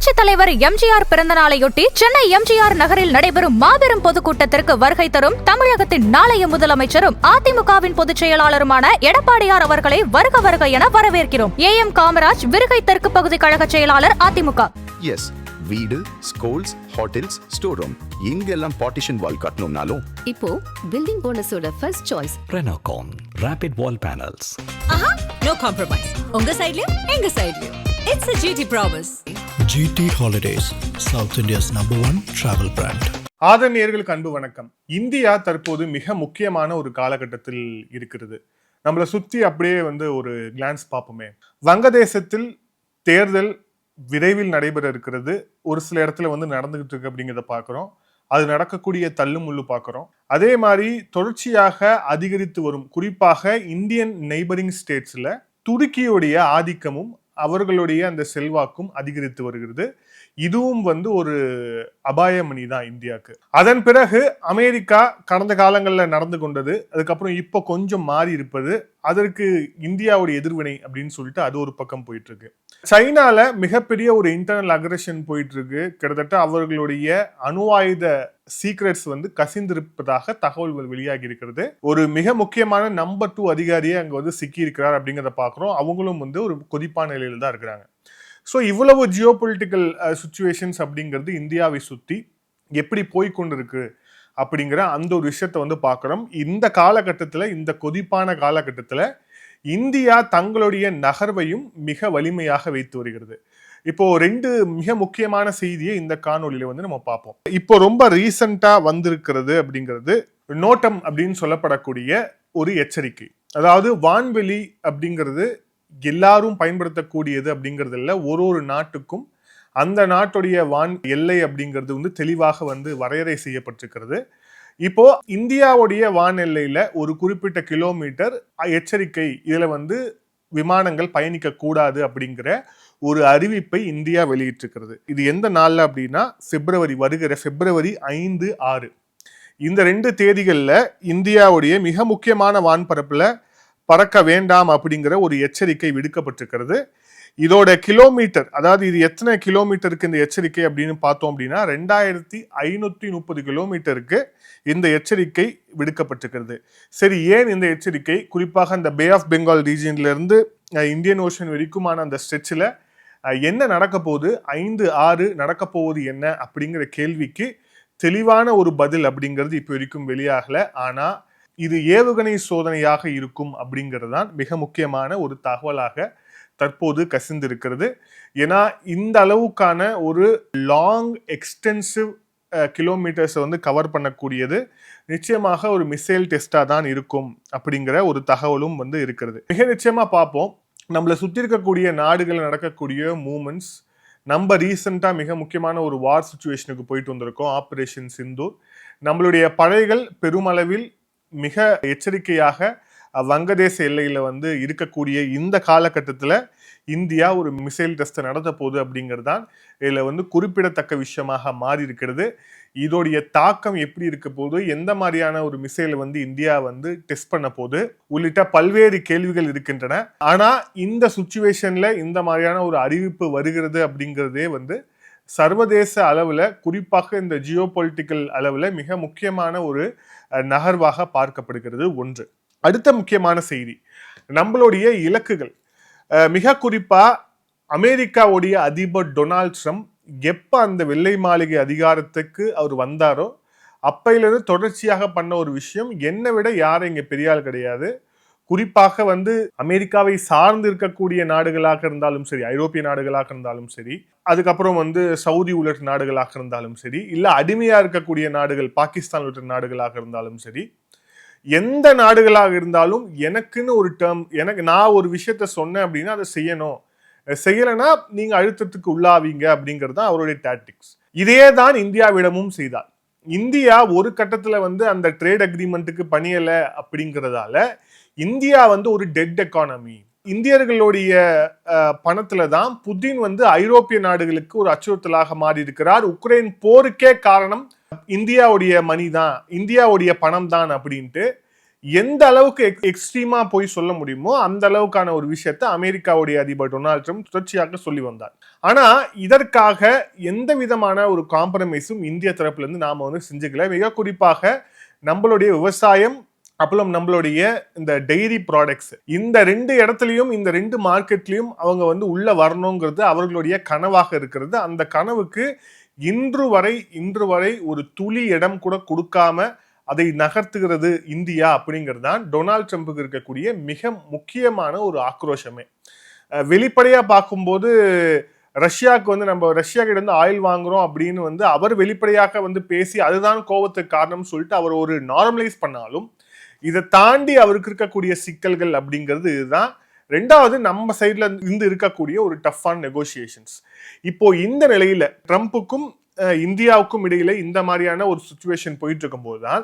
புரட்சி தலைவர் எம்ஜிஆர் பிறந்தநாளையொட்டி சென்னை எம்ஜிஆர் நகரில் நடைபெறும் மாபெரும் பொதுக்கூட்டத்திற்கு வருகை தரும் தமிழகத்தின் நாளைய முதலமைச்சரும் அதிமுகவின் பொதுச் செயலாளருமான எடப்பாடியார் அவர்களை வருக வருக என வரவேற்கிறோம். ஏஎம் காமராஜ், விருகை தெற்கு பகுதி கழக செயலாளர், அதிமுக. எஸ், வீடு, ஸ்கூல்ஸ், ஹோட்டல்ஸ், ஸ்டோர் ரூம் இங்கெல்லாம் பார்ட்டிஷன் வால் கட்டணும்னாலும் இப்போ பில்டிங் போனஸோட first choice Renocon Rapid Wall Panels. No compromise. உங்க சைடுலயும் எங்க சைடுலயும். It's a GT promise. GT Holidays, South India's #1 travel brand. ஆதரணியர்களுக்கு அன்பு வணக்கம். இந்தியா தற்போது மிக முக்கியமான ஒரு காலகட்டத்தில் இருக்கிறது. நம்மளை சுத்தி அப்படியே ஒரு கிளான்ஸ் பார்ப்போமே. வங்கதேசத்தில் தேர்தல் விரைவில் நடைபெற இருக்கிறது. ஒரு சில இடத்துல நடந்துகிட்டு இருக்கு அப்படிங்கிறத பார்க்குறோம். அது நடக்கக்கூடிய தள்ளுமுள்ளு பார்க்குறோம். அதே மாதிரி தொடர்ச்சியாக அதிகரித்து வரும், குறிப்பாக இந்தியன் நெய்பரிங் ஸ்டேட்ஸ்ல துருக்கியுடைய ஆதிக்கமும் அவர்களுடைய அந்த செல்வாக்கும் அதிகரித்து வருகிறது. இதுவும் ஒரு அபாயமணி தான் இந்தியாவுக்கு. அதன் பிறகு அமெரிக்கா கடந்த காலங்களில் நடந்து கொண்டது, அதுக்கப்புறம் இப்போ கொஞ்சம் மாறி இருப்பது, அதற்கு இந்தியாவுடைய எதிர்வினை அப்படின்னு சொல்லிட்டு அது ஒரு பக்கம் போயிட்டு இருக்கு. சைனால மிகப்பெரிய ஒரு இன்டர்னல் அக்ரெஷன் போயிட்டு இருக்கு. கிட்டத்தட்ட அவர்களுடைய அணு ஆயுத சீக்ரெட்ஸ் கசிந்திருப்பதாக தகவல்கள் வெளியாகி இருக்கிறது. ஒரு மிக முக்கியமான நம்பர் 2 அதிகாரியை அங்க சிக்கி இருக்கிறார் அப்படிங்கிறத பாக்குறோம். அவங்களும் ஒரு கொதிப்பான நிலையில தான் இருக்கிறாங்க. ஸோ இவ்வளவு ஜியோ பொலிட்டிக்கல் சுச்சுவேஷன்ஸ் அப்படிங்கிறது இந்தியாவை சுற்றி எப்படி போய்கொண்டிருக்கு அப்படிங்கிற அந்த ஒரு விஷயத்த பார்க்குறோம். இந்த காலகட்டத்தில், இந்த கொதிப்பான காலகட்டத்தில் இந்தியா தங்களுடைய நகர்வையும் மிக வலிமையாக வைத்து வருகிறது. இப்போ 2 மிக முக்கியமான செய்தியை இந்த காணொலியில நம்ம பார்ப்போம். இப்போ ரொம்ப ரீசெண்டா வந்திருக்கிறது அப்படிங்கிறது நோட்டம் அப்படின்னு சொல்லப்படக்கூடிய ஒரு எச்சரிக்கை. அதாவது வான்வெளி அப்படிங்கிறது எல்லாரும் பயன்படுத்தக்கூடியது அப்படிங்கிறது இல்லை. ஒரு நாட்டுக்கும் அந்த நாட்டுடைய வான் எல்லை அப்படிங்கிறது தெளிவாக வரையறை செய்யப்பட்டிருக்கிறது. இப்போ இந்தியாவுடைய வான் எல்லையில ஒரு குறிப்பிட்ட கிலோமீட்டர் எச்சரிக்கை, இதுல விமானங்கள் பயணிக்க கூடாது அப்படிங்கிற ஒரு அறிவிப்பை இந்தியா வெளியிட்டிருக்கிறது. இது எந்த நாள்ல அப்படின்னா வருகிற பிப்ரவரி 5, 6 இந்த 2 தேதிகள்ல இந்தியாவுடைய மிக முக்கியமான வான்பரப்புல பறக்க வேண்டாம் அப்படிங்கிற ஒரு எச்சரிக்கை விடுக்கப்பட்டிருக்கிறது. இதோட கிலோமீட்டர், அதாவது இது எத்தனை கிலோமீட்டருக்கு இந்த எச்சரிக்கை அப்படின்னு பார்த்தோம் அப்படின்னா 2530 கிலோமீட்டருக்கு இந்த எச்சரிக்கை விடுக்கப்பட்டிருக்கிறது. சரி, ஏன் இந்த எச்சரிக்கை? குறிப்பாக இந்த பே ஆஃப் பெங்கால் ரீஜியன்ல இருந்து இந்தியன் ஓஷன் வரைக்குமான அந்த ஸ்ட்ரெச்சில் என்ன நடக்க போகுது, 5, 6 நடக்க போவது என்ன அப்படிங்கிற கேள்விக்கு தெளிவான ஒரு பதில் அப்படிங்கிறது இப்போ வரைக்கும் வெளியாகல. ஆனா இது ஏவுகணை சோதனையாக இருக்கும் அப்படிங்கிறது தான் மிக முக்கியமான ஒரு தகவலாக தற்போது கசிந்திருக்கிறது. ஏன்னா இந்த அளவுக்கான ஒரு லாங் எக்ஸ்டென்சிவ் கிலோமீட்டர்ஸ் கவர் பண்ணக்கூடியது நிச்சயமாக ஒரு மிசைல் டெஸ்டா தான் இருக்கும் அப்படிங்கிற ஒரு தகவலும் இருக்கிறது. மிக நிச்சயமா பார்ப்போம். நம்மளை சுற்றி இருக்கக்கூடிய நாடுகளில் நடக்கக்கூடிய மூமெண்ட்ஸ், நம்ம ரீசெண்டாக மிக முக்கியமான ஒரு வார் சுச்சுவேஷனுக்கு போயிட்டு வந்திருக்கோம், ஆப்ரேஷன் சிந்தூர். நம்மளுடைய படைகள் பெருமளவில் மிக எச்சரிக்கையாக வங்கதேச எல்லையில இருக்கக்கூடிய இந்த காலகட்டத்தில் இந்தியா ஒரு மிசைல் டெஸ்ட்டை நடத்த போகுது அப்படிங்கிறது தான் இதில் குறிப்பிடத்தக்க விஷயமாக மாறி இருக்கிறது. இதோடைய தாக்கம் எப்படி இருக்க போது, எந்த மாதிரியான ஒரு மிசைலை இந்தியா டெஸ்ட் பண்ண போது உள்ளிட்ட பல்வேறு கேள்விகள் இருக்கின்றன. ஆனா இந்த சுச்சுவேஷன்ல இந்த மாதிரியான ஒரு அறிவிப்பு வருகிறது அப்படிங்கிறதே சர்வதேச அளவில், குறிப்பாக இந்த ஜியோ பொலிட்டிக்கல் அளவில் மிக முக்கியமான ஒரு நகர்வாக பார்க்கப்படுகிறது. ஒன்று. அடுத்த முக்கியமான செய்தி, நம்மளுடைய இலக்குகள். மிக குறிப்பா அமெரிக்காவுடைய அதிபர் டொனால்ட் ட்ரம்ப் எப்ப அந்த வெள்ளை மாளிகை அதிகாரத்துக்கு அவர் வந்தாரோ அப்பையிலிருந்து தொடர்ச்சியாக பண்ண ஒரு விஷயம், என்னை விட யாரும் இங்க பெரிய ஆள் கிடையாது. குறிப்பாக அமெரிக்காவை சார்ந்து இருக்கக்கூடிய நாடுகளாக இருந்தாலும் சரி, ஐரோப்பிய நாடுகளாக இருந்தாலும் சரி, அதுக்கப்புறம் சவுதி உள்ளிட்ட நாடுகளாக இருந்தாலும் சரி, இல்ல அடிமையா இருக்கக்கூடிய நாடுகள் பாகிஸ்தான் உள்ளிட்ட நாடுகளாக இருந்தாலும் சரி, எந்த நாடுகளாக இருந்தாலும் எனக்குன்னு ஒரு டேர்ம், நான் ஒரு விஷயத்த சொன்னேன் அப்படின்னா அதை செய்யணும், செய்யலைன்னா நீங்க அழுத்தத்துக்கு உள்ளாவீங்க அப்படிங்கிறது தான் அவருடைய டாக்டிக்ஸ். இதே தான் இந்தியாவிடமும் செய்தார். இந்தியா ஒரு கட்டத்துல அந்த ட்ரேட் அக்ரிமெண்ட்டுக்கு பணியல அப்படிங்கிறதால இந்தியா ஒரு டெட் எக்கானமி. இந்தியர்களுடைய பணத்துல தான் புதின் ஐரோப்பிய நாடுகளுக்கு ஒரு அச்சுறுத்தலாக மாறி இருக்கிறார். உக்ரைன் போருக்கே காரணம் இந்தியாவுடைய மணி தான், இந்தியாவுடைய பணம் தான் அப்படின்ட்டு எந்த அளவுக்கு எக்ஸ்ட்ரீமா போய் சொல்ல முடியுமோ அந்த அளவுக்கான ஒரு விஷயத்தை அமெரிக்காவுடைய அதிபர் டொனால்ட் ட்ரம்ப் தொடர்ச்சியாக சொல்லி வந்தார். ஆனா இதற்காக எந்த விதமான ஒரு காம்ப்ரமைஸும் இந்திய தரப்புல இருந்து நாம வந்து செஞ்சுக்கல. மிக குறிப்பாக நம்மளுடைய விவசாயம் அப்புறம் நம்மளுடைய இந்த டெய்ரி ப்ராடக்ட்ஸ், இந்த 2 இடத்துலையும் இந்த 2 மார்க்கெட்லயும் அவங்க வந்து உள்ள வரணுங்கிறது அவர்களுடைய கனவாக இருக்கிறது. அந்த கனவுக்கு இன்று வரை ஒரு துளி இடம் கூட கொடுக்காம அதை நகர்த்துகிறது இந்தியா அப்படிங்கிறது தான் டொனால்ட் ட்ரம்புக்கு இருக்கக்கூடிய மிக முக்கியமான ஒரு ஆக்ரோஷமே. வெளிப்படையா பார்க்கும்போது ரஷ்யாவுக்கு வந்து நம்ம ரஷ்யா கிட்ட இருந்து ஆயில் வாங்குறோம் அப்படின்னு வந்து அவர் வெளிப்படையாக வந்து பேசி அதுதான் கோபத்துக்கு காரணம் சொல்லிட்டு அவர் ஒரு நார்மலைஸ் பண்ணாலும், இதை தாண்டி அவருக்கு இருக்கக்கூடிய சிக்கல்கள் அப்படிங்கிறது இதுதான். ரெண்டாவது, நம்ம சைட்ல இருந்து இருக்கக்கூடிய ஒரு டஃப்பான நெகோசியேஷன்ஸ். இப்போ இந்த நிலையில ட்ரம்புக்கும் இந்தியாவுக்கும் இடையில இந்த மாதிரியான ஒரு சிச்சுவேஷன் போயிட்டு இருக்கும் போதுதான்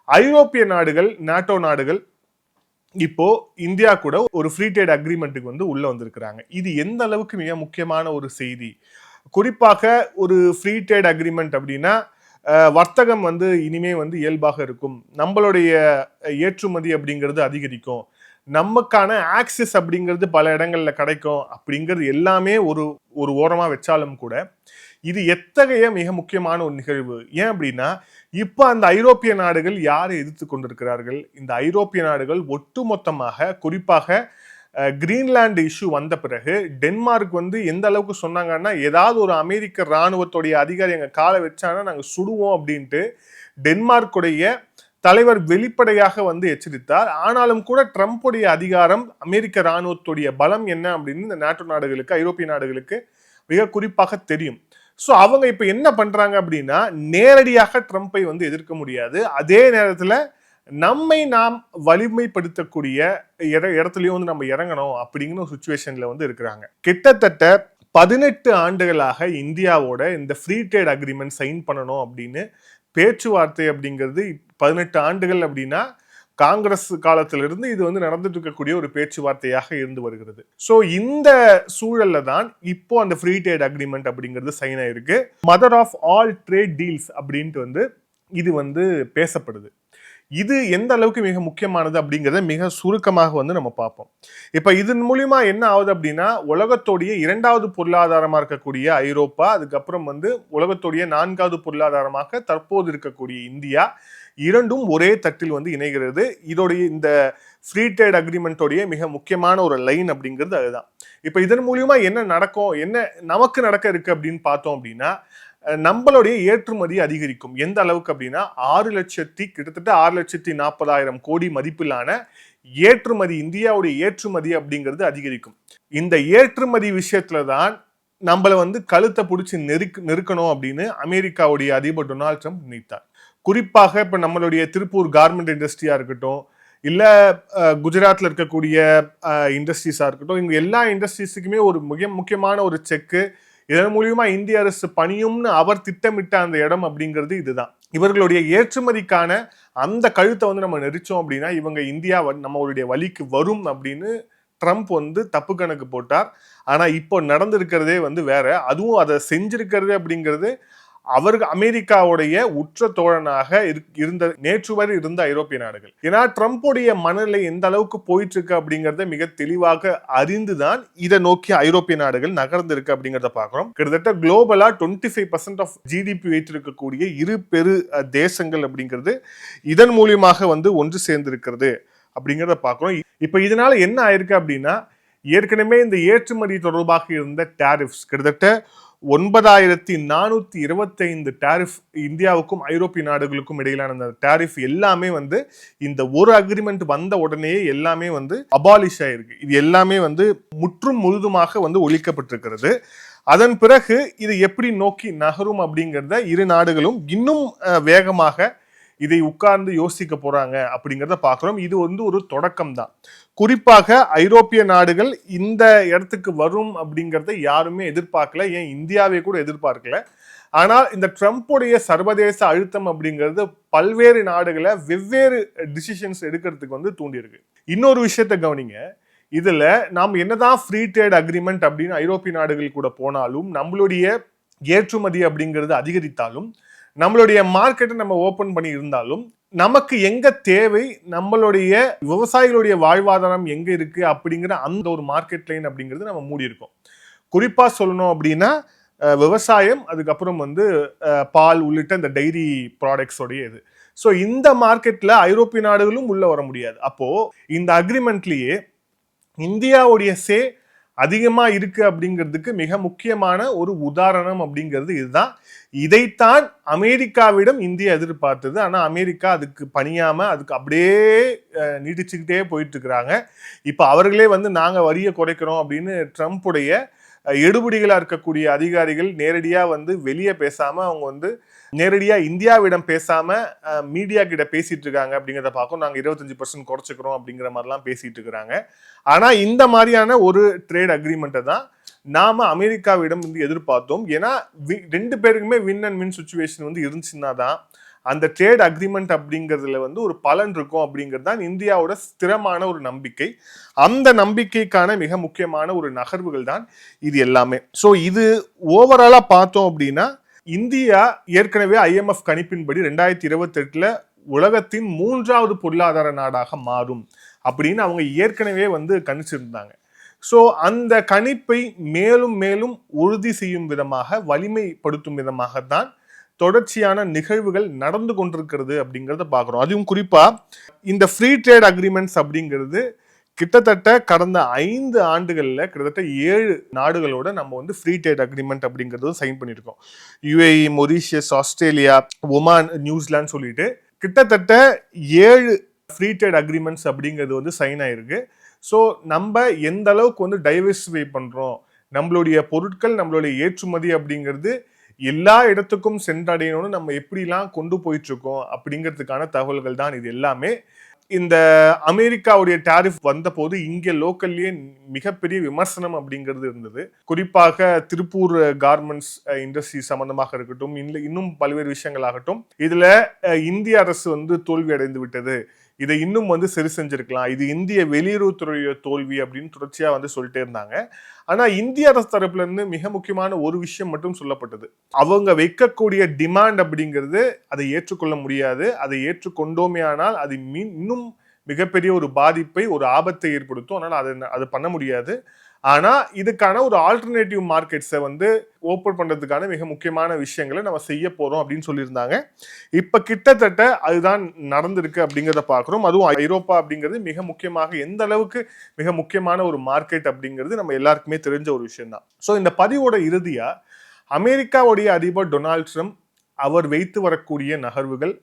ஐரோப்பிய நாடுகள், நாட்டோ நாடுகள் இப்போ இந்தியா கூட ஒரு ஃப்ரீ ட்ரேட் அக்ரிமெண்ட்டுக்கு வந்து உள்ள வந்திருக்கிறாங்க. இது எந்த அளவுக்கு மிக முக்கியமான ஒரு செய்தி. குறிப்பாக ஒரு ஃப்ரீ ட்ரேட் அக்ரிமெண்ட் அப்படின்னா வர்த்தகம் வந்து இனிமே வந்து இயல்பாக இருக்கும், நம்மளுடைய ஏற்றுமதி அப்படிங்கிறது அதிகரிக்கும், நமக்கான ஆக்சஸ் அப்படிங்கிறது பல இடங்கள்ல கிடைக்கும் அப்படிங்கிறது எல்லாமே ஒரு ஓரமா வச்சாலும் கூட இது எத்தகைய மிக முக்கியமான ஒரு நிகழ்வு. ஏன் அப்படின்னா இப்ப அந்த ஐரோப்பிய நாடுகள் யாரை எதிர்த்து கொண்டிருக்கிறார்கள்? இந்த ஐரோப்பிய நாடுகள் ஒட்டுமொத்தமாக, குறிப்பாக கிரீன்லாந்து இஷ்யூ வந்த பிறகு டென்மார்க் வந்து எந்த அளவுக்கு சொன்னாங்கன்னா, ஏதாவது ஒரு அமெரிக்க இராணுவத்துடைய அதிகாரி எங்க காலை வச்சாங்கன்னா நாங்க சுடுவோம் அப்படின்ட்டு டென்மார்க்குடைய தலைவர் வெளிப்படையாக வந்து எச்சரித்தார். ஆனாலும் கூட ட்ரம்புடைய அதிகாரம், அமெரிக்க இராணுவத்துடைய பலம் என்ன அப்படின்னு இந்த நாட்டோ நாடுகளுக்கு, ஐரோப்பிய நாடுகளுக்கு மிக குறிப்பாக தெரியும். ஸோ அவங்க இப்ப என்ன பண்றாங்க அப்படின்னா, நேரடியாக ட்ரம்பை வந்து எதிர்க்க முடியாது, அதே நேரத்துல நம்மை நாம் வலிமைப்படுத்தக்கூடிய இடத்துலயும் வந்து நம்ம இறங்கணும் அப்படிங்கிற ஒரு சுச்சுவேஷன்ல வந்து இருக்கிறாங்க. கிட்டத்தட்ட 18 ஆண்டுகளாக இந்தியாவோட இந்த ஃப்ரீ ட்ரேட் அக்ரிமெண்ட் சைன் பண்ணணும் அப்படின்னு பேச்சுவார்த்தை அப்படிங்கிறது 18 ஆண்டுகள் அப்படின்னா காங்கிரஸ் காலத்திலிருந்து இது வந்து நடந்துட்டு இருக்கக்கூடிய ஒரு பேச்சுவார்த்தையாக இருந்து வருகிறது. ஸோ இந்த சூழல்ல தான் இப்போ அந்த ஃப்ரீ ட்ரேட் அக்ரிமெண்ட் அப்படிங்கிறது சைன் ஆயிருக்கு. Mother of all trade deals அப்படின்ட்டு வந்து இது வந்து பேசப்படுது. இது எந்த அளவுக்கு மிக முக்கியமானது அப்படிங்கிறத மிக சுருக்கமாக வந்து நம்ம பார்ப்போம். இப்ப இதன் மூலியமா என்ன ஆகுது அப்படின்னா, உலகத்தோடைய 2வது பொருளாதாரமா இருக்கக்கூடிய ஐரோப்பா, அதுக்கப்புறம் வந்து உலகத்தோடைய 4வது பொருளாதாரமாக தற்போது இருக்கக்கூடிய இந்தியா, இரண்டும் ஒரே தட்டில் வந்து இணைகிறது. இதோடைய இந்த ஃப்ரீ ட்ரேட் அக்ரிமெண்டோடைய மிக முக்கியமான ஒரு லைன் அப்படிங்கிறது அதுதான். இப்ப இதன் மூலியமா என்ன நடக்கும், என்ன நமக்கு நடக்க இருக்கு அப்படின்னு பார்த்தோம் அப்படின்னா, நம்மளுடைய ஏற்றுமதி அதிகரிக்கும். எந்த அளவுக்கு அப்படின்னா கிட்டத்தட்ட 6,40,000 கோடி மதிப்பிலான ஏற்றுமதி, இந்தியாவுடைய ஏற்றுமதி அப்படிங்கிறது அதிகரிக்கும். இந்த ஏற்றுமதி விஷயத்துலதான் நம்மள வந்து கழுத்தை பிடிச்சி நெருக்கணும் அப்படின்னு அமெரிக்காவுடைய அதிபர் டொனால்ட் ட்ரம்ப் நினைத்தார். குறிப்பாக இப்ப நம்மளுடைய திருப்பூர் கார்மெண்ட் இண்டஸ்ட்ரியா இருக்கட்டும், இல்ல குஜராத்ல இருக்கக்கூடிய இண்டஸ்ட்ரீஸா இருக்கட்டும், இங்க எல்லா இண்டஸ்ட்ரீஸுக்குமே ஒரு மிக முக்கியமான ஒரு செக்கு, இதன் மூலியமா இந்திய அரசு பணியும்னு அவர் திட்டமிட்ட அந்த இடம் அப்படிங்கிறது இதுதான். இவர்களுடைய ஏற்றுமதிக்கான அந்த கழுத்தை வந்து நம்ம நெரிச்சோம் அப்படின்னா இவங்க இந்தியா நம்மளுடைய வழிக்கு வரும் அப்படின்னு ட்ரம்ப் வந்து தப்பு கணக்கு போட்டார். ஆனா இப்போ நடந்திருக்கிறதே வந்து வேற. அதுவும் அதை செஞ்சிருக்கிறது அப்படிங்கிறது அவருக்கு அமெரிக்காவுடைய உற்ற தோழனாக நேற்று வரை இருந்த ஐரோப்பிய நாடுகள். ஏன்னா ட்ரம்புடைய மனநிலை எந்த அளவுக்கு போயிட்டு இருக்கு அப்படிங்கறத மிக தெளிவாக அறிந்துதான் இதை நோக்கி ஐரோப்பிய நாடுகள் நகர்ந்திருக்கு அப்படிங்கறத பாக்குறோம். கிட்டத்தட்ட குளோபலா 25% ஆஃப் ஜிடிபி வைத்திருக்கக்கூடிய இரு பெரு தேசங்கள் அப்படிங்கிறது இதன் மூலியமாக வந்து ஒன்று சேர்ந்திருக்கிறது அப்படிங்கிறத பாக்குறோம். இப்ப இதனால என்ன ஆயிருக்கு அப்படின்னா, ஏற்கனவே இந்த ஏற்றுமதி தொடர்பாக இருந்த டாரிஃப்ஸ் கிட்டத்தட்ட 9,425 டாரிஃப் இந்தியாவுக்கும் ஐரோப்பிய நாடுகளுக்கும் இடையிலான அந்த டாரிஃப் எல்லாமே வந்து இந்த ஒரு அக்ரிமெண்ட் வந்த உடனே எல்லாமே வந்து அபாலிஷ் ஆயிருக்கு. இது எல்லாமே வந்து முற்றும் முழுதுமாக வந்து ஒழிக்கப்பட்டிருக்கிறது. அதன் பிறகு இது எப்படி நோக்கி நகரும் அப்படிங்கிறத இரு நாடுகளும் இன்னும் வேகமாக இதை உட்கார்ந்து யோசிக்க போறாங்க அப்படிங்கிறத பார்க்கிறோம். இது வந்து ஒரு தொடக்கம் தான். குறிப்பாக ஐரோப்பிய நாடுகள் இந்த இடத்துக்கு வரும் அப்படிங்கிறத யாருமே எதிர்பார்க்கல, ஏன் இந்தியாவே கூட எதிர்பார்க்கல. ஆனால் இந்த ட்ரம்புடைய சர்வதேச அழுத்தம் அப்படிங்கிறது பல்வேறு நாடுகளை வெவ்வேறு டிசிஷன்ஸ் எடுக்கிறதுக்கு வந்து தூண்டியிருக்கு. இன்னொரு விஷயத்த கவனிங்க, இதுல நாம் என்னதான் ஃப்ரீ ட்ரேட் அக்ரிமெண்ட் அப்படின்னு ஐரோப்பிய நாடுகள் கூட போனாலும், நம்மளுடைய ஏற்றுமதி அப்படிங்கிறது அதிகரித்தாலும், நம்மளுடைய மார்க்கெட்டை நம்ம ஓபன் பண்ணி இருந்தாலும், நமக்கு எங்க தேவை, நம்மளுடைய விவசாயிகளுடைய வாழ்வாதாரம் எங்க இருக்கு அப்படிங்கிற அந்த ஒரு மார்க்கெட் லைன் அப்படிங்கிறது நம்ம மூடி இருக்கோம். குறிப்பா சொல்லணும் அப்படின்னா விவசாயம், அதுக்கப்புறம் வந்து பால் உள்ளிட்ட இந்த டைரி ப்ராடக்ட்ஸோடைய இது. ஸோ இந்த மார்க்கெட்ல ஐரோப்பிய நாடுகளும் உள்ள வர முடியாது. அப்போ இந்த அக்ரிமெண்ட்லயே இந்தியாவுடைய அதிகமா இருக்கு அப்படிங்கிறதுக்கு மிக முக்கியமான ஒரு உதாரணம் அப்படிங்கிறது இதுதான். இதைத்தான் அமெரிக்காவிடம் இந்தியா எதிர்பார்த்தது. ஆனா அமெரிக்கா அதுக்கு பணியாம அதுக்கு அப்படியே நீட்டிச்சுக்கிட்டே போயிட்டு இருக்கிறாங்க. இப்ப அவர்களே வந்து நாங்க வரியை குறைக்கிறோம் அப்படின்னு ட்ரம்ப்புடைய எடுபடிகளா இருக்கக்கூடிய அதிகாரிகள் நேரடியா வந்து வெளியே பேசாம அவங்க வந்து நேரடியா இந்தியாவிடம் பேசாம மீடியா கிட்ட பேசிட்டு இருக்காங்க அப்படிங்கிறத பார்க்கும். நாங்க 25% குறைச்சிக்கிறோம் அப்படிங்கிற மாதிரிலாம் பேசிட்டு இருக்கிறாங்க. ஆனா இந்த மாதிரியான ஒரு ட்ரேட் அக்ரிமெண்ட்டை தான் நாம அமெரிக்காவிடம் வந்து எதிர்பார்த்தோம். ஏன்னா 2 பேருக்குமே வின் அண்ட் வின் சுச்சுவேஷன் வந்து இருந்துச்சுன்னா தான் அந்த ட்ரேட் அக்ரிமெண்ட் அப்படிங்கிறதுல வந்து ஒரு பலன் இருக்கும் அப்படிங்கிறது தான் இந்தியாவோட ஸ்திரமான ஒரு நம்பிக்கை. அந்த நம்பிக்கைக்கான மிக முக்கியமான ஒரு நகர்வுகள் தான் இது எல்லாமே. ஸோ இது ஓவராலா பார்த்தோம் அப்படின்னா இந்தியா ஏற்கனவே IMF கணிப்பின்படி 2028 உலகத்தின் 3வது பொருளாதார நாடாக மாறும் அப்படின்னு அவங்க ஏற்கனவே வந்து கணிச்சிருந்தாங்க. ஸோ அந்த கணிப்பை மேலும் மேலும் உறுதி செய்யும் விதமாக, வலிமைப்படுத்தும் விதமாகத்தான் தொடர்ச்சியான நிகழ்வுகள் நடந்து கொண்டிருக்கிறது அப்படிங்கிறத பார்க்குறோம். அதுவும் குறிப்பா இந்த ஃப்ரீ ட்ரேட் அக்ரிமெண்ட்ஸ் அப்படிங்கிறது கிட்டத்தட்ட கடந்த 5 ஆண்டுகள்ல கிட்டத்தட்ட 7 நாடுகளோட நம்ம வந்து ஃப்ரீ ட்ரேட் அக்ரிமெண்ட் அப்படிங்கிறது சைன் பண்ணியிருக்கோம். UAE, Mauritius, Australia, Oman, New Zealand சொல்லிட்டு கிட்டத்தட்ட 7 ஃப்ரீ ட்ரேட் அக்ரிமெண்ட்ஸ் அப்படிங்கிறது வந்து சைன் ஆயிருக்கு. ஸோ நம்ம எந்த அளவுக்கு வந்து டைவர்சிஃபை பண்றோம், நம்மளுடைய பொருட்கள், நம்மளுடைய ஏற்றுமதி அப்படிங்கிறது எல்லா இடத்துக்கும் சென்றடையணும்னு நம்ம எப்படிலாம் கொண்டு போயிட்டு இருக்கோம் அப்படிங்கிறதுக்கான தகவல்கள் தான் இது எல்லாமே. இந்த அமெரிக்காவுடைய டாரிஃப் வந்த போது இங்க லோக்கல்லே மிகப்பெரிய விமர்சனம் அப்படிங்கிறது இருந்தது. குறிப்பாக திருப்பூர் கார்மெண்ட்ஸ் இண்டஸ்ட்ரி சம்பந்தமாக இருக்கட்டும், இன்னும் பல்வேறு விஷயங்களாகட்டும், இதுல இந்திய அரசு வந்து தோல்வி அடைந்து விட்டது, இதை இன்னும் வந்து சரி செஞ்சிருக்கலாம், இது இந்திய வெளியுறவுத்துறைய தோல்வி அப்படின்னு தொடர்ச்சியா வந்து சொல்லிட்டே இருந்தாங்க. ஆனா இந்திய அரசு தரப்புல இருந்து மிக முக்கியமான ஒரு விஷயம் மட்டும் சொல்லப்பட்டது. அவங்க வைக்கக்கூடிய டிமாண்ட் அப்படிங்கிறது அதை ஏற்றுக்கொள்ள முடியாது, அதை ஏற்றுக்கொண்டோமே ஆனால் அது இன்னும் மிகப்பெரிய ஒரு பாதிப்பை, ஒரு ஆபத்தை ஏற்படுத்தும். அதனால அது பண்ண முடியாது. ஆனா இதுக்கான ஒரு ஆல்டர்னேட்டிவ் மார்க்கெட்ஸை வந்து ஓப்பன் பண்றதுக்கான மிக முக்கியமான விஷயங்களை நம்ம செய்ய போறோம் அப்படின்னு சொல்லியிருந்தாங்க. இப்ப கிட்டத்தட்ட அதுதான் நடந்திருக்கு அப்படிங்கிறத பார்க்கிறோம். அதுவும் ஐரோப்பா அப்படிங்கிறது மிக முக்கியமாக எந்த அளவுக்கு மிக முக்கியமான ஒரு மார்க்கெட் அப்படிங்கிறது நம்ம எல்லாருக்குமே தெரிஞ்ச ஒரு விஷயம் தான். ஸோ இந்த பதிவோட இறுதியா அமெரிக்காவுடைய அதிபர் டொனால்ட் ட்ரம்ப் அவர் வைத்து வரக்கூடிய நகர்வுகள்,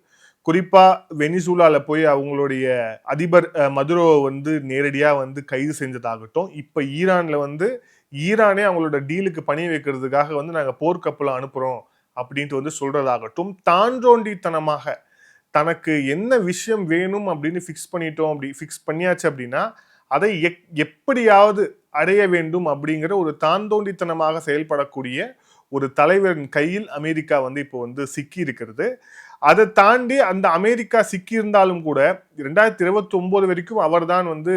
குறிப்பா வெனிசுலால போய் அவங்களுடைய அதிபர் மதுரோவை வந்து நேரடியா வந்து கைது செஞ்சதாகட்டும், இப்ப ஈரான்ல வந்து ஈரானே அவங்களோட டீலுக்கு பணி வைக்கிறதுக்காக வந்து நாங்க போர்க்கப்பலை அனுப்புறோம் அப்படின்ட்டு வந்து சொல்றதாகட்டும், தான்றோண்டித்தனமாக தனக்கு என்ன விஷயம் வேணும் அப்படின்னு ஃபிக்ஸ் பண்ணியாச்சு அப்படின்னா அதை எப்படியாவது அடைய வேண்டும் அப்படிங்கிற ஒரு தாந்தோண்டித்தனமாக செயல்படக்கூடிய ஒரு தலைவரின் கையில் அமெரிக்கா வந்து இப்போ வந்து சிக்கி இருக்கிறது. அதை தாண்டி அந்த அமெரிக்கா சிக்கி இருந்தாலும் கூட 2029 வரைக்கும் அவர் தான் வந்து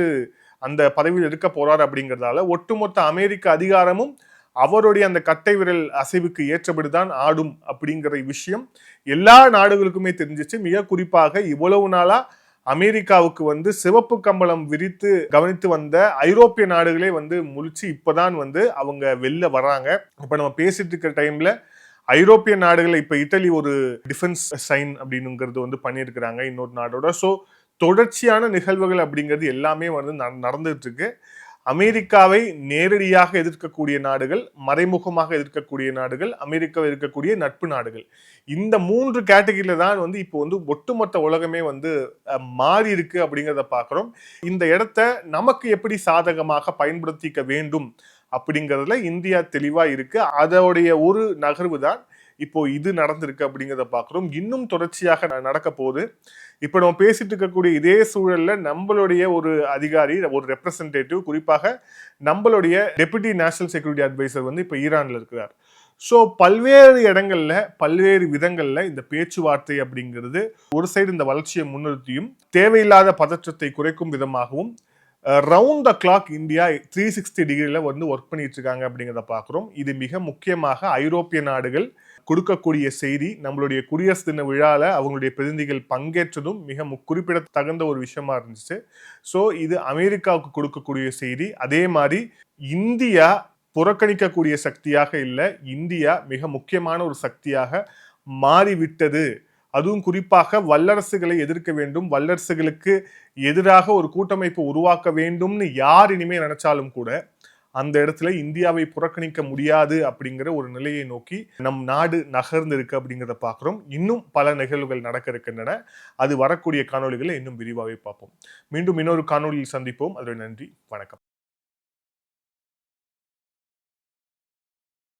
அந்த பதவியில் இருக்க போறார் அப்படிங்கிறதால ஒட்டுமொத்த அமெரிக்க அதிகாரமும் அவருடைய அந்த கட்டை விரல் அசைவுக்கு ஏற்றபடிதான் ஆடும் அப்படிங்கிற விஷயம் எல்லா நாடுகளுக்குமே தெரிஞ்சிச்சு. மிக குறிப்பாக இவ்வளவு நாளா அமெரிக்காவுக்கு வந்து சிவப்பு கம்பளம் விரித்து கவனித்து வந்த ஐரோப்பிய நாடுகளே வந்து முழிச்சு இப்பதான் வந்து அவங்க வெளில வர்றாங்க. இப்ப நம்ம பேசிட்டு இருக்கிற டைம்ல ஐரோப்பிய நாடுகள், இப்ப இட்டலி ஒரு டிஃபென்ஸ் சைன் அப்படின்னுங்கிறது வந்து பண்ணியிருக்கிறாங்க இன்னொரு நாடோட. ஸோ தொடர்ச்சியான நிகழ்வுகள் அப்படிங்கிறது எல்லாமே வந்து நடந்துட்டு இருக்கு. அமெரிக்காவை நேரடியாக எதிர்க்கக்கூடிய நாடுகள், மறைமுகமாக எதிர்க்கக்கூடிய நாடுகள், அமெரிக்காவை எதிர்க்கக்கூடிய நட்பு நாடுகள், இந்த 3 கேட்டகரியில தான் வந்து இப்போ வந்து ஒட்டுமொத்த உலகமே வந்து மாறி இருக்கு அப்படிங்கிறத பார்க்கிறோம். இந்த இடத்த நமக்கு எப்படி சாதகமாக பயன்படுத்திக்க வேண்டும் அப்படிங்கிறதுல இந்தியா தெளிவா இருக்கு. அதோடைய ஒரு நகர்வு தான் இப்போ இது நடந்திருக்கு அப்படிங்கிறத பார்க்கிறோம். இன்னும் தொடர்ச்சியாக நடக்க போகுது. இப்போ நம்ம பேசிட்டு இருக்கக்கூடிய இதே சூழல்ல நம்மளுடைய ஒரு அதிகாரி, ஒரு ரெப்ரசன்டேட்டிவ், குறிப்பாக நம்மளுடைய டெபுட்டி நேஷனல் செக்யூரிட்டி அட்வைசர் வந்து இப்போ ஈரான்ல இருக்கிறார். ஸோ பல்வேறு இடங்கள்ல பல்வேறு விதங்கள்ல இந்த பேச்சுவார்த்தை அப்படிங்கிறது ஒரு சைடு இந்த வளர்ச்சியை முன்னிறுத்தியும் தேவையில்லாத பதற்றத்தை குறைக்கும் விதமாகவும் ரவுண்ட் த கிளாக் இந்தியா 360 டிகிரில வந்து ஒர்க் பண்ணிட்டு இருக்காங்க அப்படிங்கிறத பார்க்குறோம். இது மிக முக்கியமாக ஐரோப்பிய நாடுகள் கொடுக்கக்கூடிய செய்தி. நம்மளுடைய குடியரசு தின விழாவில் அவங்களுடைய பிரதிநிதிகள் பங்கேற்றதும் மிக குறிப்பிடத்தகுந்த ஒரு விஷயமா இருந்துச்சு. ஸோ இது அமெரிக்காவுக்கு கொடுக்கக்கூடிய செய்தி. அதே மாதிரி இந்தியா புறக்கணிக்கக்கூடிய சக்தியாக இல்லை, இந்தியா மிக முக்கியமான ஒரு சக்தியாக மாறிவிட்டது. அதுவும் குறிப்பாக வல்லரசுகளை எதிர்க்க வேண்டும், வல்லரசுகளுக்கு எதிராக ஒரு கூட்டமைப்பு உருவாக்க வேண்டும்னு யார் இனிமே நினைச்சாலும் கூட அந்த இடத்துல இந்தியாவை புறக்கணிக்க முடியாது அப்படிங்கிற ஒரு நிலையை நோக்கி நம் நாடு நகர்ந்து இருக்கு அப்படிங்கிறத பார்க்கிறோம். இன்னும் பல நிகழ்வுகள் நடக்க இருக்கின்றன. அது வரக்கூடிய காணொளிகளை இன்னும் விரிவாகவே பார்ப்போம். மீண்டும் இன்னொரு காணொளியில் சந்திப்போம். அதோட நன்றி, வணக்கம்.